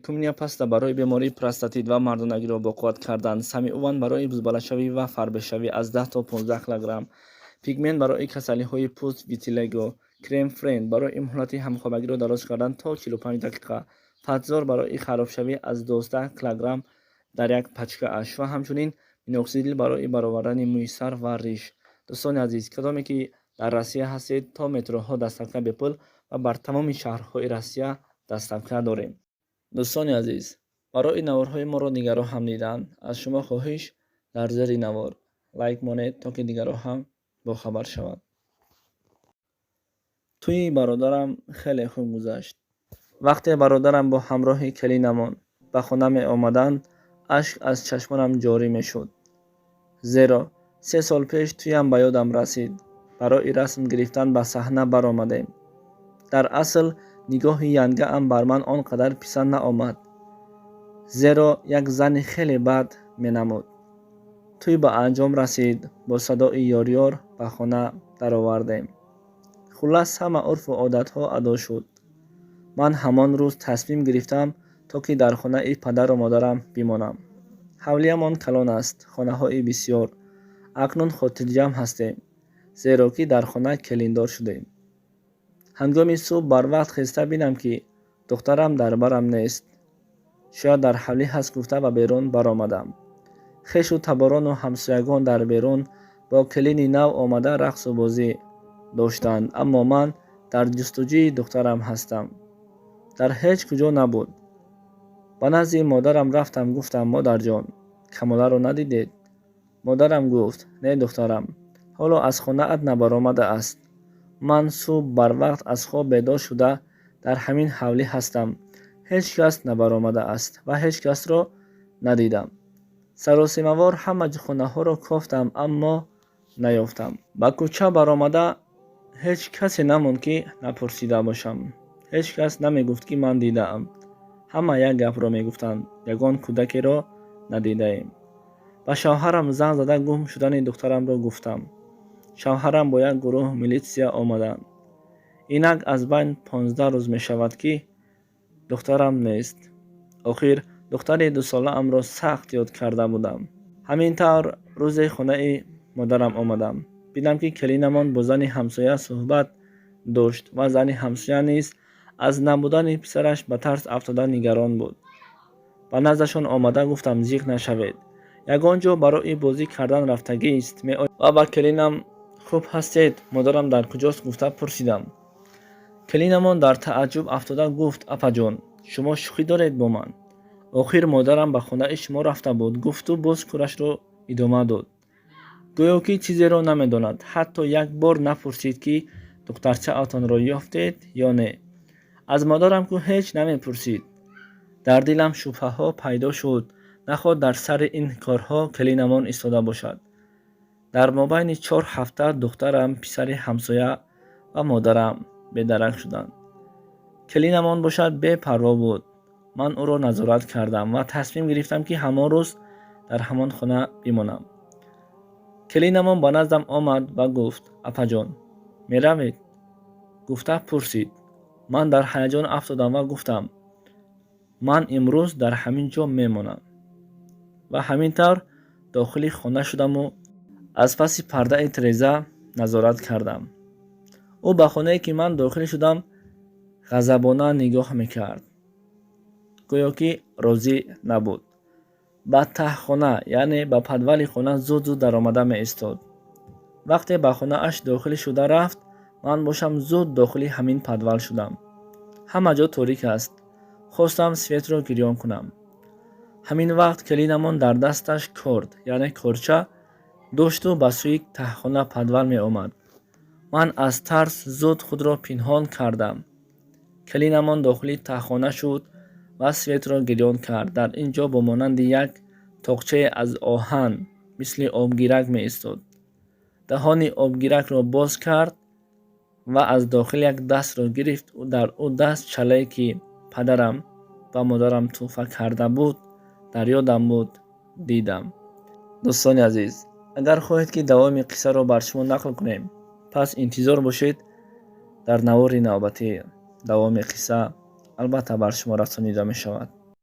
کمونیا پاستا برای بیماری پروستاتیت و مردانگی را بقوت کردن. سمیوان برای بزبالشوی و فربه‌شوی از 10 تا 15 کیلوگرم. پیگمنت برای کسلی های پوست ویتیلیگو. کرم فرند برای مهلت همخوابگی را درست کردن تا 45 دقیقه. فاتزور برای خرابشوی از 12 کیلوگرم در یک پچکه اش و همچنین مینوکسیدیل برای برآوردن موی سر و ریش. دوستان عزیز، کدامی که در روسیه هستید تا متروها دستکه به پول و بر تمام شهرهای روسیه دستکه داریم. دوستان عزیز، برای نوارهای ما را دیگران هم دیدن، از شما خواهش در زیر نوار لایک مانید تا که دیگران هم با خبر شود. توی برادرم خیلی خوب گذشت. وقتی برادرم با همراه کلینمان به خانه می آمدند، اشک از چشمانم جاری می شد. زیرا 3 سال پیش تویم به یادم رسید برای رسم گرفتن به صحنه برآمدیم. در اصل نگاه ینگه ام بر من آنقدر پسند نآمد، زیرا یک زن خیلی بد می نمود. توی به انجام رسید، با صدای یاریار به خانه در آوردیم. خلاص همه عرف و عادت ها ادا شد. من همان روز تصمیم گرفتم تا که در خانه ای پدر و مادرم بمانم. حولیمان کلان است، خانه های بسیار. اکنون خاطر جمع هستیم، زیرا که در خانه کلیندار شدیم. هنگام صبح بر وقت خسته بینم که دخترم در برم نیست. شاید در حولی هست گفته و بیرون برآمدم. خویش و تباران و همسایگان در بیرون با کلین نو آمده رقص و بازی داشتند، اما من در جستجوی دخترم هستم. در هیچ کجا نبود. به نزد مادرم رفتم، گفتم مادر جان، کماله رو ندیدید؟ مادرم گفت نه دخترم، حالا از خانه ات نبرآمده است. من صبح بر وقت از خواب بیدار شده در همین حولی هستم. هیچ کس نبرآمده است و هیچ کس را ندیدم. سراسیموار همه خانه ها را کافتم اما نیافتم. به کوچه برآمده هیچ کسی نماند که نپرسیده باشم. هیچ کس نمی گفت که من دیدم. همه یک گپ را می گفتند، یگان کودکی را ندیده ایم. به شوهرم زنگ زده گم شدن دخترم را گفتم. شوهرم با یک گروه میلیسیا آمدند. اینک از بین 15 روز می شود که دخترم نیست. آخر دختر 2 ساله ام را سخت یاد کرده بودم. همین طور روز خانه مادرم آمدم. دیدم که کلینمان با زن همسایه صحبت داشت و زن همسایه نیز از نبودن پسرش به ترس افتاده نگران بود. به نزدشان آمده گفتم زیغ نشوید، یگان جا برای بازی کردن رفتگی است. و با کلینم خوب هستید؟ مادرم در کجاست گفته پرسیدم. کلینمان در تعجب افتاده گفت اپا جان، شما شوخی دارید با من؟ آخر مادرم به خانه شما رفته بود، گفت و باز کورش را ادامه داد. گویا که چیزی را نمیداند. حتی یک بار نپرسید که دخترچه اتان را یافتید یا نه. از مادرم که هیچ نمیپرسید. در دلم شبهه ها پیدا شد، نخواد در سر این کارها کلینمان ایستاده باشد. در مابین 4 هفته دخترم، پسر همسایه و مادرم بی‌درنگ شدند. کلینمان باشد بے پروا بود. من او را نظارت کردم و تصمیم گرفتم که همان روز در همان خانه بمانم. کلینمان به نزدم آمد و گفت اپا جان می روید؟ گفته پرسید. من در هیجان افتادم و گفتم من امروز در همین جا می مانم. و همین طور داخل خانه شدم و از پس پرده تریزه نظارت کردم. او به خانه‌ای که من داخل شدم غضبانه نگاه میکرد، گویا که راضی نبود. به ته خانه یعنی به پدول خانه زود در آمده می ایستاد. وقتی به خانه اش داخل شده رفت، من باشم زود داخل همین پدول شدم. همه جا تاریک است. خواستم سویت را گریان کنم. همین وقت کلینمان در دستش کرد یعنی کورچه داشت و به سوی ته خانه پدول می آمد. من از ترس زود خود را پنهان کردم. کلینمان داخل ته خانه شد و سویت را گریان کرد. در اینجا با مانند یک تاقچه از آهن مثل آبگیرک می ایستاد. دهان آبگیرک را باز کرد و از داخل یک دست را گرفت و در او دست چله‌ای که پدرم و مادرم تحفه کرده بود در یادم بود دیدم. دوستان عزیز، اگر خواهید که دوام قصه را بر شما نقل کنیم، پس انتظار باشید در نوار نوبتی دوام قصه البته بر شما رسانیده می شود.